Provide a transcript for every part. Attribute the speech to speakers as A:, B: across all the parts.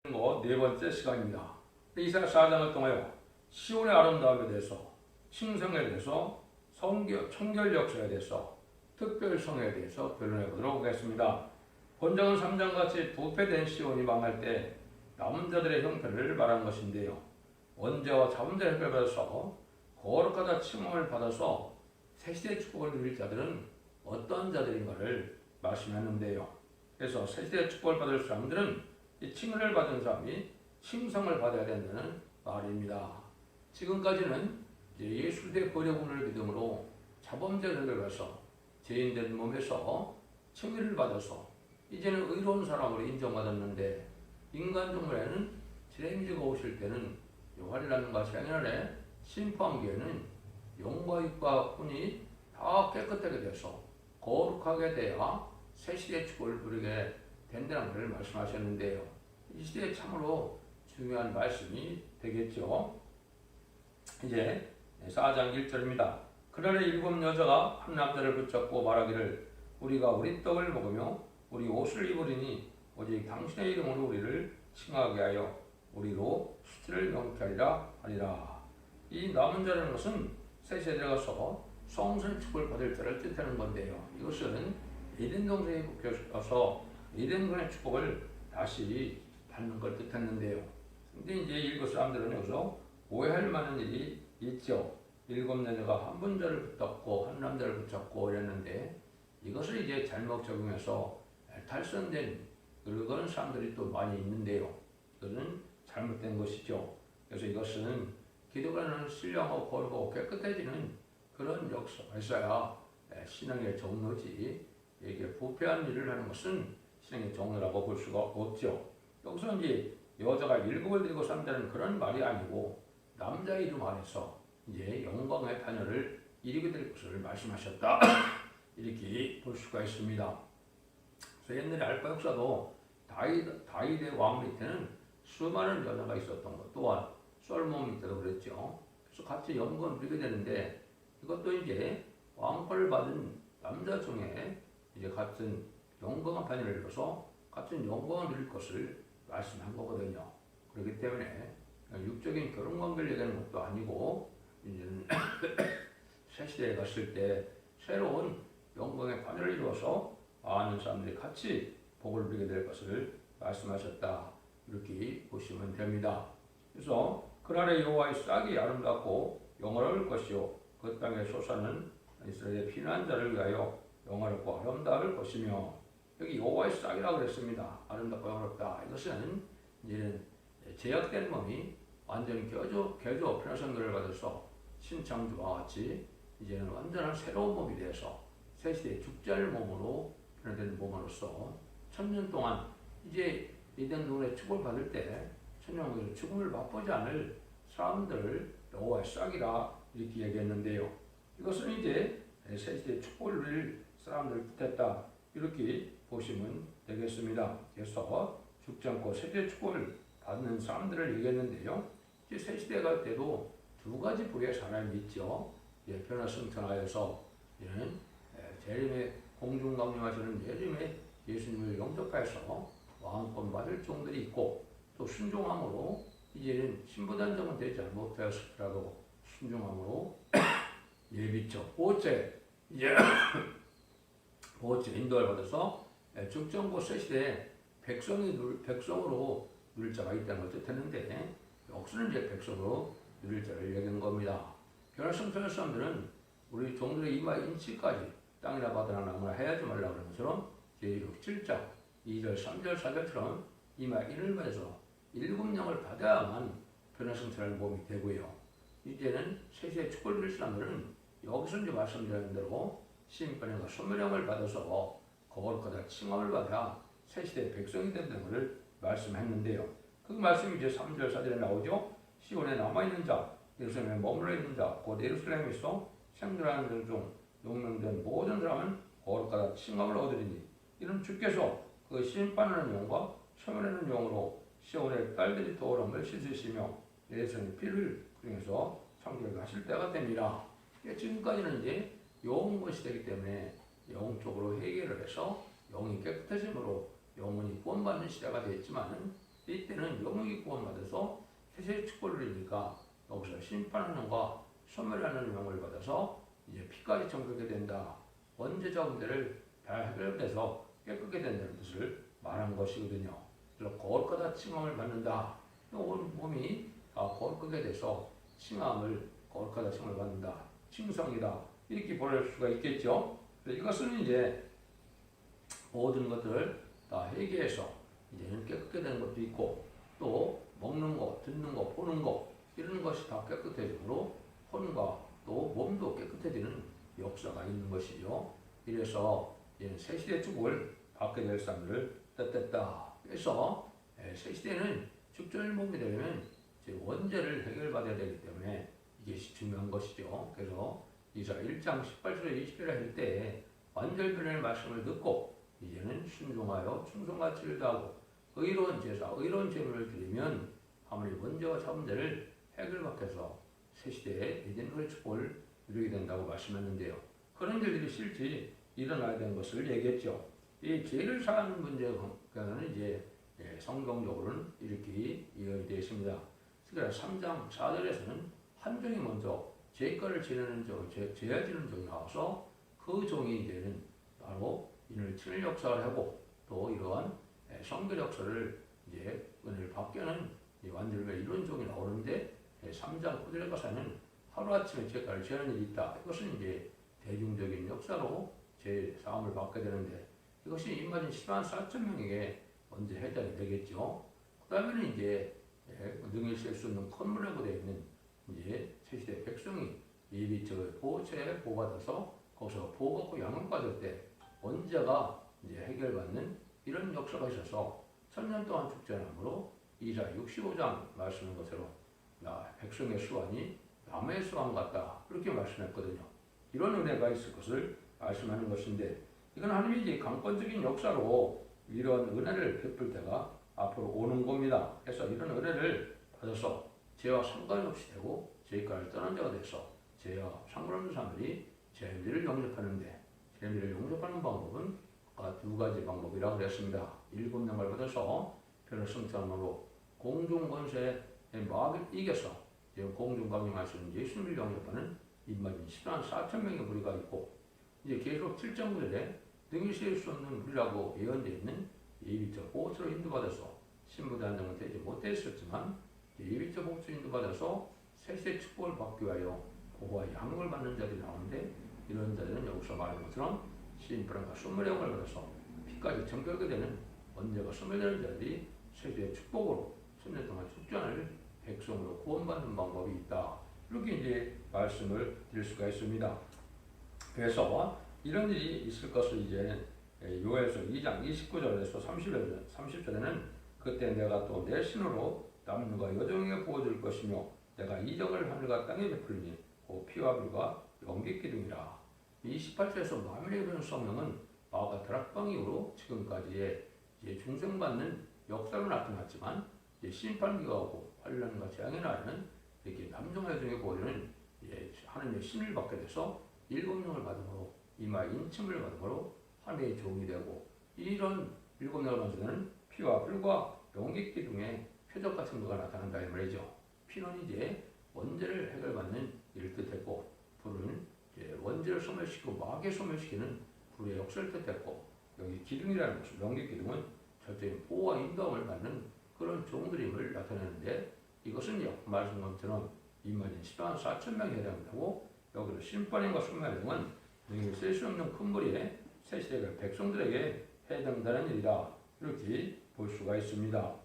A: 네 번째 시간입니다. 이사야 4장을 통하여 시온의 아름다움에 대해서, 칭송에 대해서, 청결 역사에 대해서, 특별성에 대해서 변론해 보도록 하겠습니다. 본장은 3장같이 부패된 시온이 망할 때 남은 자들의 형편을 말한 것인데요. 원죄와 자범죄를 해결받아서 거룩하다 칭함을 받아서 새시대의 축복을 누릴 자들은 어떠한 자들인가를 말씀했는데요. 그래서 새시대의 축복을 받을 사람들은 이 칭을 받은 사람이 칭송을 받아야 된다는 말입니다. 지금까지는 예수의 거려움을 믿음으로 자범죄를 해결해서 죄인된 몸에서 칭의를 받아서 이제는 의로운 사람으로 인정받았는데, 인간 종말에는 재림주가 오실 때는 요한이라는가 생일에 심판기에는 영과 육과 혼이 다 깨끗하게 돼서 거룩하게 돼야 새 시대의 축복을 누리게 된다는 것을 말씀하셨는데요. 이 시대에 참으로 중요한 말씀이 되겠죠. 이제 4장 1절입니다. 그날에 7 여자가 한 남자를 붙잡고 말하기를 우리가 우리 떡을 먹으며 우리 옷을 입으리니 오직 당신의 이름으로 우리를 칭하게 하여 우리로 수치를 명쾌하리라 하리라. 이 남은 자라는 것은 새 시대에 들어가서 성선의 축복을 받을 자를 뜻하는 건데요. 이것은 에덴 동산에 묶여서 에덴의 축복을 다시 받는 걸 뜻했는데요. 근데 이제 일곱 사람들은 여기서 오해할 만한 일이 있죠. 7 여자가 한 분자를 붙잡고 한 남자를 붙잡고 이랬는데, 이것을 이제 잘못 적용해서 탈선된 그런 사람들이 또 많이 있는데요. 이것은 잘못된 것이죠. 그래서 이것은 기도가는 신령하고 거룩하고 깨끗해지는 그런 역사가 있어야 신앙의 종로지, 이게 부패한 일을 하는 것은 신앙의 종로라고 볼 수가 없죠. 여기서 이제 여자가 7을 들고 산다는 그런 말이 아니고 남자 이름 안에서 이제 영광의 판열을 이루게 될 것을 말씀하셨다. 이렇게 볼 수가 있습니다. 그래서 옛날에 알파 역사도 다윗의 왕 밑에는 수많은 여자가 있었던 것, 또한 솔몬 밑에도 그랬죠. 그래서 같이 영광을 누리게 되는데, 이것도 이제 왕권을 받은 남자 중에 이제 같은 영광의 판열을 이뤄서 같은 영광을 누릴 것을 말씀한 거거든요. 그렇기 때문에 육적인 결혼 관계를 얘기하는 것도 아니고, 이제는 새 시대에 갔을 때 새로운 영광의 판열을 이루어서 많은 사람들이 같이 복을 누리게 될 것을 말씀하셨다. 이렇게 보시면 됩니다. 그래서 그날의 여호와의 싹이 아름답고 영화로울 것이요 그 땅에 솟아는 이스라엘의 피난자를 위하여 영화롭고 아름다울 것이며, 여기 여호와의 싹이라고 그랬습니다. 아름답고 영화롭다. 이것은 이제는 제약된 몸이 완전히 개조 편화성결을 받아서 신창조와 같이 이제는 완전한 새로운 몸이 되어서 새 시대의 죽지 않을 몸으로 변화된 몸으로서 1000년 동안 이제 에덴 동산의 축복을 받을 때 천년왕국에서 죽음을 맛보지 않을 사람들을 여호와의 싹이라 이렇게 얘기했는데요. 이것은 이제 새 시대의 축복을 누릴 사람들을 뜻했다. 이렇게 보시면 되겠습니다. 그래서 죽지 않고 새 시대의 축복을 받는 사람들을 얘기했는데요. 이제 새 시대가 때도 두 가지 부류의 사람이 있죠. 변화승천하여서 재림의 공중강림하시는 재림의 예수님을 영접해서 왕권 받을 종들이 있고, 또 순종함으로 이제는 신부단정은 되지 못하였을지라도 순종함으로 예비죠. 보호죄 인도를 받아서 죽정고 새 시대에 백성으로 누릴 자가 있다는 걸 뜻했는데, 여기서는 이제 백성으로 누릴 자를 얘기한 겁니다. 변화승천의 사람들은 우리 종들의 이마 인치까지 땅이나 바다나 나무나 해야지 말라 그런 것처럼 제6 7장 2절 3절 4절처럼 이마 인을 받아서 7영을 받아야만 변화승천할 몸이 되고요. 이제는 새시대 축복을 누릴 사람들은 여기서 이제 말씀드린 대로 심판과 소멸형을 받아서 거룩하다 칭함을 받아 새시대의 백성이 된다는 것을 말씀했는데요. 그 말씀이 이제 3절 4절에 나오죠. 시온에 남아있는 자, 예루살렘에 머물러 있는 자, 곧 예루살렘에서 생존하는 중 용명된 모든 사람은 거룩하다 칭함을 얻으리니, 이는 주께서 그 심판하는 영과 소멸하는 영으로 시온의 딸들이 더러움을 씻으시며 예루살렘의 피를 그중에서 청결하게 하실 때가 됩니다. 지금까지는 이제 영웅 시대이기 때문에 영적으로 해결을 해서 영이 깨끗해짐으로 영혼이 구원받는 시대가 됐지만은, 이때는 영웅이 구원받아서 세세 축복을 누리니까 여기서 심판하는과 소멸하는 영을 받아서 이제 피까지 정결게 된다. 원죄자 문제를 다 해결돼서 깨끗게 된다는 뜻을 말한 것이거든요. 그래서 거룩하다 칭함을 받는다. 온 몸이 거룩하게 돼서 칭함을 거룩하다 칭함을 받는다. 칭성이다. 이렇게 보낼 수가 있겠죠. 이것은 이제 모든 것들을 다 회개해서 이제는 깨끗게 되는 것도 있고 또 먹는 거, 듣는 거, 보는 거 이런 것이 다 깨끗해지므로 혼과 또 몸도 깨끗해지는 역사가 있는 것이죠. 이래서 이제는 새시대 축복을 받게 될 사람들을 뜻했다. 그래서 새시대는 축전의 몸이 되려면 이제 원죄를 해결받아야 되기 때문에 이게 중요한 것이죠. 그래서 이사 1장 18절에 20절에 할 때 완전변의 말씀을 듣고 이제는 순종하여 충성같이 일도하고 의로운 제사, 의로운 제물을 드리면 하나님 원죄와 자문제를 해결받게 해서 새시대에 이제는 축복을 누리게 된다고 말씀했는데요. 그런 일들이 실제 일어나야 되는 것을 얘기했죠. 이 죄를 사하는 문제는 이제 성경적으로는 이렇게 이어져 있습니다. 그래서 3장 4절에서는 한 종이 먼저 죄가를 지내는 종, 죄를 지는 종이 나와서 그 종이 이제는 바로 인을 친일 역사를 하고 또 이러한 성결 역사를 이제 은혜를 받게 하는 완전히 이런 종이 나오는데 3장 9절에 가서는 하루아침에 죄가를 지하는 일이 있다. 이것은 이제 대중적인 역사로 제 사함을 받게 되는데 이것이 입맞은 10만 4천 명에게 먼저 해당이 되겠죠. 그 다음에는 이제 능히 쓸 수 없는 컨물이라고 되어 있는 이제 새시대 백성이 예비 보호처에 보호받아서 거기서 보호받고 양육받을 때 원죄가 이제 해결받는 이런 역사가 있어서 천년 동안 축제함으로 이사 65장 말씀한 것처럼 백성의 수완이 남의 수완 같다 그렇게 말씀했거든요. 이런 은혜가 있을 것을 말씀하는 것인데 이건 하나님이 이제 강권적인 역사로 이런 은혜를 베풀 때가 앞으로 오는 겁니다. 그래서 이런 은혜를 받아서 죄와 상관없이 되고 죄가를 떠난 자가 돼서 죄와 상관없는 사람들이 죄를 용접하는데 죄를 용접하는 방법은 두 가지 방법이라고 그랬습니다. 7명을 받아서 별을 성취함으로 공중권세의 마귀를 이겨서 공중강림할 수 있는 예수님을 영접하는 입맞은 10만 4천 명의 무리가 있고 이제 계속 7장 9절에 능히 세울 수 없는 무리라고 예언되어 있는 예비적 보호처로 인도받아서 신부대 한정은 되지 못했었지만 예비적 보호처로 인도받아서 새시대 축복을 받기 위하여 보호와 양육을 받는 자들이 나오는데 이런 자들은 여기서 말한 것처럼 신부랑과 소멸의 영을 받아서 피까지 정결게 되는 원죄가 소멸되는 자들이 새시대 축복으로 10년 동안 축전을 백성으로 구원받는 방법이 있다. 이렇게 이제 말씀을 드릴 수가 있습니다. 그래서 이런 일이 있을 것을 이제 요엘서 2장 29절에서 30절에는 그때 내가 또 내 신으로 남녀가 여종에게 부어줄 것이며 내가 이적을 하늘과 땅에 베풀리니 그 피와 불과 연기 기둥이라. 이 18절에서 만민에 이르는 성령은 마가 다락방 이후로 지금까지의 이제 중생받는 역사로 나타났지만 이제 심판기가 오고 환란과 재앙의 날에는 이렇게 남녀와 여종에게 부어주는 하나님의 신을 받게 돼서 7명을 받음으로 이마 인침을 받음으로 하나님의 종이 되고 이런 7명을 받는 피와 불과 연기 기둥의 표적 같은 거가 나타난다 이 말이죠. 피는 이제 원죄를 해결받는 일을 뜻했고 불은 이제 원죄를 소멸시키고 마귀를 소멸시키는 불의 역사를 뜻했고 여기 기둥이라는 것은 연기 기둥은 절대적인 보호와 인도함을 받는 그런 종들임을 나타내는데 이것은 말씀한 것처럼 이만인 10만 4천 명에 해당된다고 여기서 심판인과 소멸행은 능히 쓸 수 없는 큰 무리의 새시대가 백성들에게 해당되는 일이다 이렇게 볼 수가 있습니다.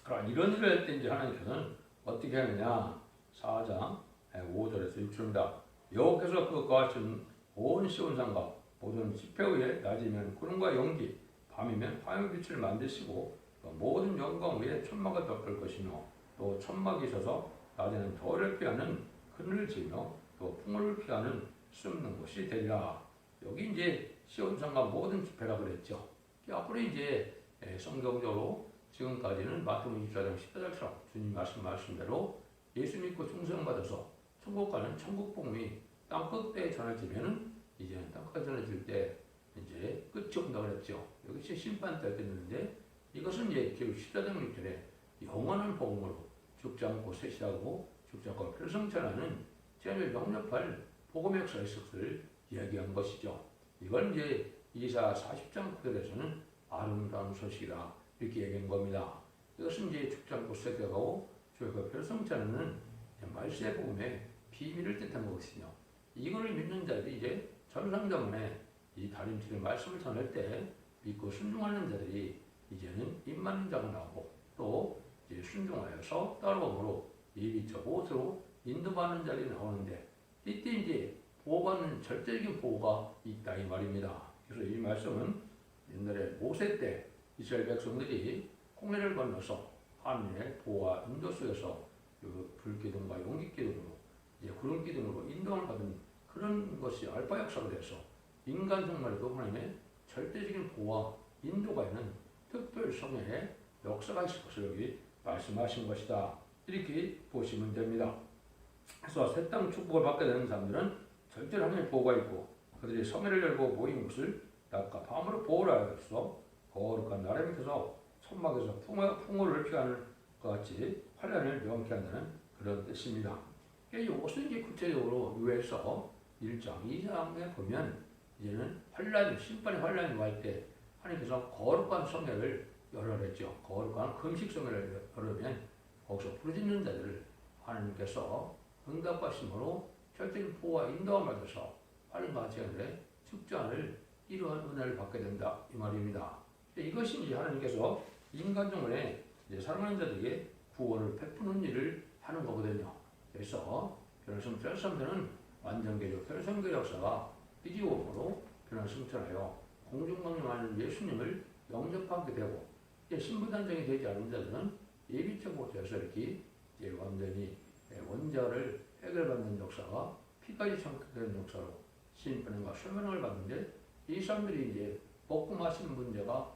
A: 그럼 이런 일을 할 때 이제 하나님께서는 어떻게 하느냐 4장 5절에서 6절입니다. 여호와께서 그 거하신 온 시온산과 모든 지표 위에 낮이면 구름과 연기 밤이면 화염의 빛을 만드시고 모든 영광 위에 천막을 덮을 것이며 또 천막이 있어서 낮에는 더를 피하는 그늘을 지며 또 풍을 피하는 숨는 곳이 되리라. 여기 이제 시온산과 모든 지표라 그랬죠. 앞으로 이제 성경적으로 지금까지는 마태복음 24장 14절처럼 주님 말씀대로 예수 믿고 충성받아서 천국 가는 천국 복음이 땅 끝에 전해지면은 이제는 땅 끝에 전해질 때 이제 끝이 온다 그랬죠. 여기 심판 때가 됐는데 이것은 이제 기록 14장 6절에 영원한 복음으로 죽지 않고 셋이라고 죽지 않고 필승천하는 죄를 영접할 복음의 역사의 것을 이야기한 것이죠. 이걸 이제 이사 40장 9절에서는 아름다운 소식이다 이렇게 얘기한 겁니다. 이것은 이제 죽지 않고 셋이라고 죽고 필승천하는 말세의 복음의 비밀을 뜻한 것이며 이거를 믿는 자들이 이제 전상자문에 이 다림질의 말씀을 전할 때 믿고 순종하는 자들이 이제는 입맞는 자가 나오고 또 이제 순종하여서 따라오므로 예비적 옷으로 인도받는 자들이 나오는데 이때 이제 보호받는 절대적인 보호가 있다 이 말입니다. 그래서 이 말씀은 옛날에 모세 때 이스라엘 백성들이 홍해를 건너서 하나님의 보호와 인도 속에서 그 불기둥과 용기기둥으로 이제 구름기둥으로 인도를 받은 그런 것이 알파 역사가 돼서 인간 정말에도 하나님의 절대적인 보호와 인도가 있는 특별 성회의 역사가 있을 것을 여기 말씀하신 것이다. 이렇게 보시면 됩니다. 그래서 새 땅 축복을 받게 되는 사람들은 절대로 하나님의 보호가 있고 그들이 성회를 열고 모인 곳을 낮과 밤으로 보호를 하여서 거룩한 나라 밑에서 천막에서 풍요를 피하는 것 같이 환란을 명케 한다는 그런 뜻입니다. 이것을 이제 구체적으로 유해서 1장 2장에 보면 이제는 환란, 심판의 환란이 올 때 하나님께서 거룩한 성회를 열어라 했죠. 거룩한 금식 성회를 열으면 거기서 부르짖는 자들을 하나님께서 응답하심으로 절대적인 보호와 인도함을 받아서 환란과 재앙의 축전을 이루한 은혜를 받게 된다 이 말입니다. 이것이 이제 하나님께서 인간 정원에 사랑하는 자들에게 구원을 베푸는 일을 하는 거거든요. 그래서 변화승천하는 완전개조 변화승교 역사가 이지오므로 변화승천하여 공중강림하는 예수님을 영접하게 되고 신부단장이 되지 않은 자들은 예비적 곳에서 이렇게 완전히 원자를 해결받는 역사가 피까지 청탁되는 역사로 신분과 설명을 받는데 이 사람들이 이제 먹고 마시는 문제가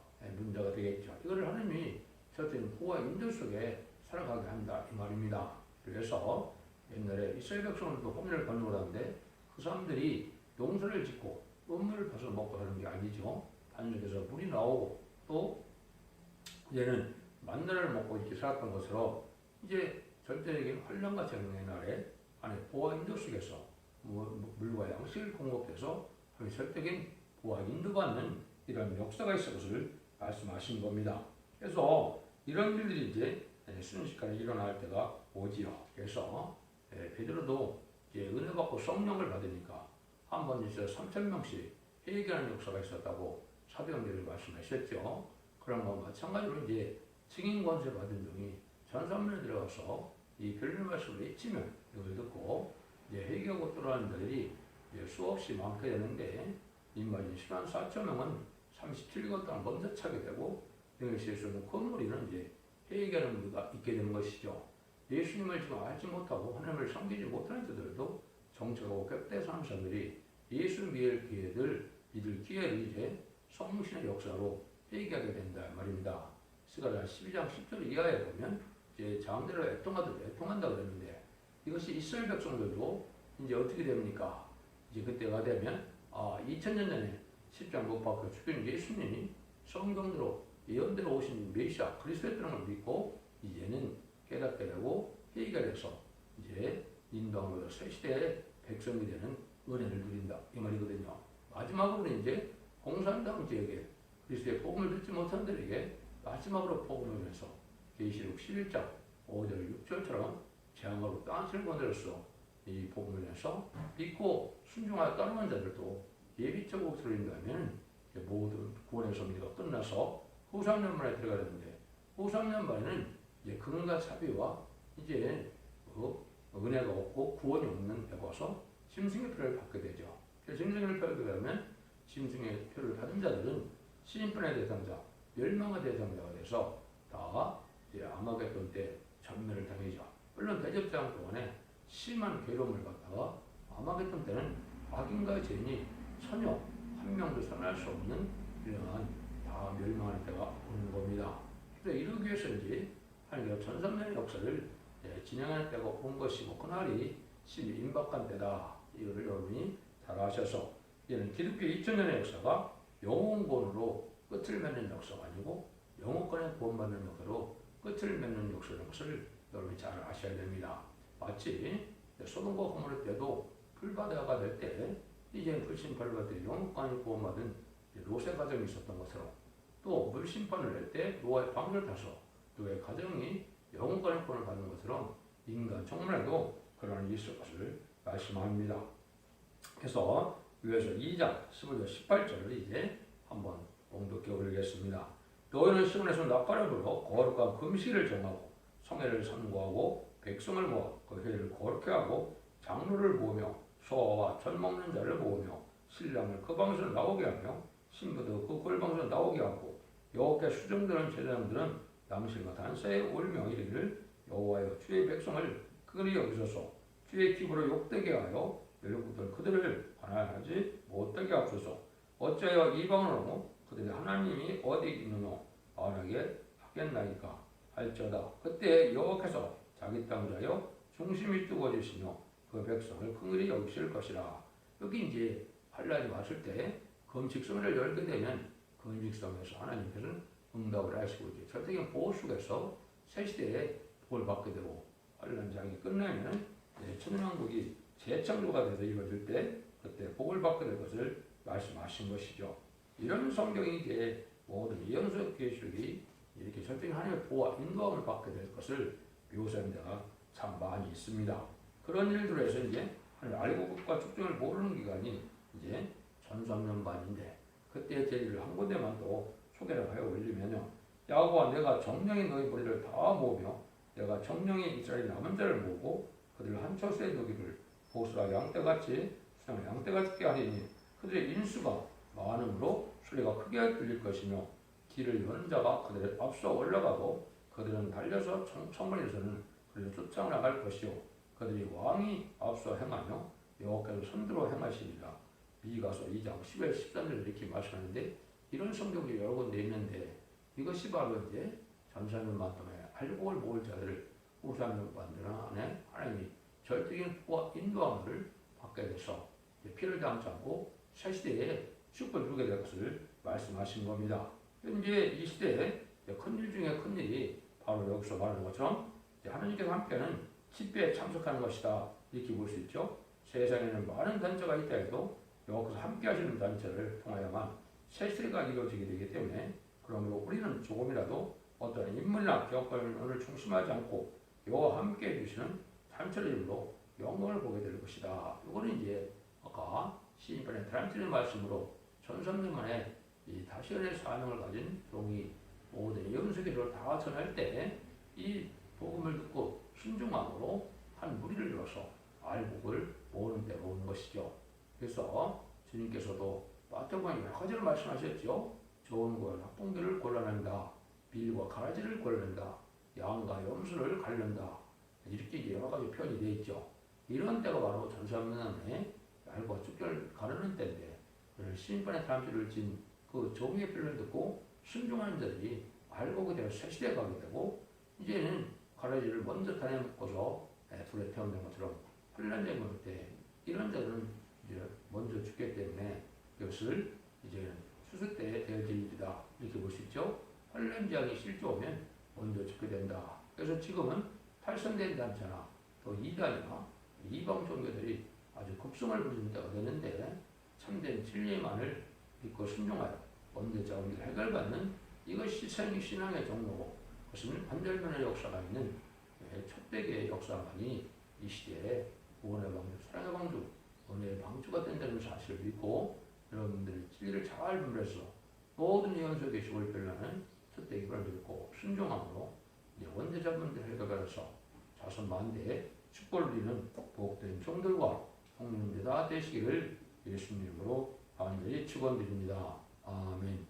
A: 되겠죠. 이거를 하나님이 저들은 보호와 인도 속에 살아가게 한다 이 말입니다. 그래서 옛날에 이스라엘 백성들도 홍해를 건너오는데 그 사람들이 용서를 짓고 음물을 퍼서 먹고 하는 게 아니죠. 하늘에서 물이 나오고 또 이제는 만나를 먹고 이렇게 살았던 것으로 이제 절대적인 환란과 재앙의 날에 안에 보호와 인도 속에서 물과 양식을 공급해서 절대적인 보호와 인도받는 이런 역사가 있을 것을 말씀하신 겁니다. 그래서 이런 일들이 이제 순식간에 일어날 때가 오지요. 그래서 베드로도 이제 은혜 받고 성령을 받으니까 한 번 이제 3,000명씩 회개하는 역사가 있었다고 사도행전을 말씀하셨죠. 그런 것과 마찬가지로 이제 증인 권세 받은 종이 전산문에 들어가서 이 별의 말씀을 외치면 이걸 듣고 이제 회개하고 돌아가는 자들이 이제 수없이 많게 되는데 인마진 104,000명은 37년 동안 먼저 차게 되고 영예시에서는 건물이는 이제 회개하는 우리가 있게 되는 것이죠. 예수님을 지금 알지 못하고 하나님을 섬기지 못하는 자들도 정책하고 격대 사는 사람들이 예수 믿을 기회를 이제 성신의 역사로 회개하게 된다 말입니다. 스가랴 12장 10절 이하에 보면 이제 장대로 애통한다 그랬는데 이것이 이스라엘 백성들도 이제 어떻게 됩니까? 이제 그때가 되면 2000년 전에 십자가 못 박혀 죽인 예수님이 성경대로 예언대로 오신 메시아 그리스도였다는 걸 믿고 이제는 깨닫게 되고 회개가 돼서 이제 인도함으로 새 시대의 백성이 되는 은혜를 누린다 이 말이거든요. 마지막으로 이제 공산당 지역에 그리스도의 복음을 듣지 못한 자들에게 마지막으로 복음을 위해서 계시록 11장 5절 6절처럼 재앙으로 땅을 거들었어 이 복음을 위해서 믿고 순종하여 따르는 자들도 예비적 옷을 입는다면 모든 구원의 섭리가 끝나서 후상년만에 들어가는데 후상년만에는 이제 근과 자비와 이제 은혜가 없고 구원이 없는 데 와서 짐승의 표를 받게 되죠. 짐승의 표를 받으면 짐승의 표를 받은 자들은 시인권의 대상자, 멸망의 대상자가 돼서 다 이제 아마겟돈 때 전멸을 당하죠. 물론 대접장 동안에 심한 괴로움을 받다가 아마겟돈 때는 악인과의 죄인이 전혀 한 명도 살아날 수 없는 이러한 다 멸망하는 때가 오는 겁니다. 그래서 이러기 위해서인지 하나님께서 전삼년의 역사를 진행할 때가 온 것이고 그날이 신이 임박한 때다. 이거를 여러분이 잘 아셔서 이는 기독교 2000년의 역사가 영원권으로 끝을 맺는 역사가 아니고 영어권에 구원받는 역사로 끝을 맺는 역사라는 것을 여러분이 잘 아셔야 됩니다. 마치 소돔과 고모라 때도 불바다가 될 때 이제 불심판을 받을 영어권에 구원받은 롯의 가정이 있었던 것처럼 또 물심판을 낼 때 노아의 방주를 타서 노아의 가정이 영원권의 구원을 받는 것처럼 인간 정말에도 그런 일이 있을 것을 말씀합니다. 그래서 위에서 2장 15절 18절을 이제 한번 봉독해 올리겠습니다. 너희는 시온에서 낯가려 불러 거룩한 금식을 정하고 성회를 선고하고 백성을 모아 그 회를 거룩해 하고 장로를 모으며 소아와 젖 먹는 자를 모으며 신랑을 그 방에서 나오게 하며 신부도 그 골방에서 나오게 하고 여호와께 수정되는 제사장들은 양실과 단사에 올며 이르기를 여호와여 주의 백성을 그리 여기소서 주의 기부로 욕되게 하여 멸국들 그들을 반환하지 못되게 하소서 어찌하여 이방으로 그들의 하나님이 어디 있느뇨 말하게 하겠나이까 할지어다 그때 여호와께서 자기 땅을 위하여 중심이 뜨거워지시며 그 백성을 긍휼히 여기실 것이라. 여기 이제 환란이 왔을 때 금식성을 열게 되면 금식성에서 하나님께서는 응답을 하시고 이제 절대적인 보호 속에서 새 시대에 복을 받게 되고 환란장이 끝나면 천년왕국이 재창조가 돼서 이루어질 때 그때 복을 받게 될 것을 말씀하신 것이죠. 이런 성경이 이제 모든 예언서 계시록이 이렇게 절대적인 하나님의 보호와 인도함을 받게 될 것을 묘사한 데가 참 많이 있습니다. 그런 일들에서 이제 알곡과 축정을 모르는 기간이 이제 1300년반인데 그때 제일을 한 군데만 또 소개를 하여 올리면요. 야고와 내가 정령이 너희 머리를 다 모으며 내가 정령이 이스라엘 남은 자를 모으고 그들을 한 처소에 두기를 보수라 양떼같이 수양을 양떼같이 하리니 그들의 인수가 많음으로 소리가 크게 들릴 것이며 길을 여는 자가 그들의 앞서 올라가고 그들은 달려서 청문에서는 그들을 쫓아나갈 것이요 그들이 왕이 앞서 행하며 여호와께서 선두로 행하시리라. 미가서 2장 10절 13절 이렇게 말씀하는데 이런 성경이 여러 군데 있는데 이것이 바로 이제 전사년만 동안 알곡을 모을 자들을 우상을 만드는 안에 하나님이 절대적인 보호와 인도함을 받게 돼서 피를 당치 않고 새 시대에 축복을 주게 될 것을 말씀하신 겁니다. 현재 이 시대에 큰일 중에 큰일이 바로 여기서 말하는 것처럼 하나님께서 함께하는 집회에 참석하는 것이다 이렇게 볼 수 있죠. 세상에는 많은 단체가 있다 해도 여기서 함께 하시는 단체를 통하여만 새 시대가 이루어지게 되기 때문에 그러므로 우리는 조금이라도 어떤 인물이나 경험을 중심하지 않고 여호와 함께 해주시는 단체를 이름으로 영광을 보게 될 것이다. 이거는 이제 아까 시인편의 드란트의 말씀으로 1300년 만에 이 다시언의 사명을 가진 종이 모든 예언서기를 다 전할 때 이 복음을 듣고 순종함으로 한 무리를 이뤄서 알곡을 모으는 데로 오는 것이죠. 그래서 주님께서도 마태복음 여러 가지를 말씀하셨죠. 좋은 것, 나쁜 길을 골라낸다. 빌과 가라지를 골라낸다. 양과 염소를 갈른다. 이렇게 여러 가지 표현이 되어 있죠. 이런 때가 바로 전사문안에 알과 축결을 가르는 때인데 시인판의 사람들을 진 그 종의 표현을 듣고 순종하는 자들이 알곡이 되어 새 시대에 가게 되고 이제는 가라지를 먼저 타내놓고서 불에 태운다는 것처럼 환란장이 올 때 이런 자들은 이제 먼저 죽기 때문에 이것을 이제 수수 때 되어질 일이다 이렇게 볼 수 있죠. 환란장이 실제오면 먼저 죽게 된다. 그래서 지금은 탈선된 단체나 또 이단이나 이방 종교들이 아주 급성을 부리는 때가 되는데 참된 진리만을 믿고 순종하여 언제자 우리를 해결받는 이것이 신앙의 종로고 그것은 반절면의 역사가 있는 촛대기의 역사만이 이 시대에 구원의 방주, 사랑의 방주, 은혜의 방주가 된다는 사실을 믿고 여러분들이 진리를 잘 분별해서 모든 예언서 계시록을 변하는 촛대기를 믿고 순종함으로 원대자분들 해결받아서 자손 만대에 축복을 누리는 복된 종들과 성령들 다 되시기를 예수님으로 간절히 축원드립니다. 아멘.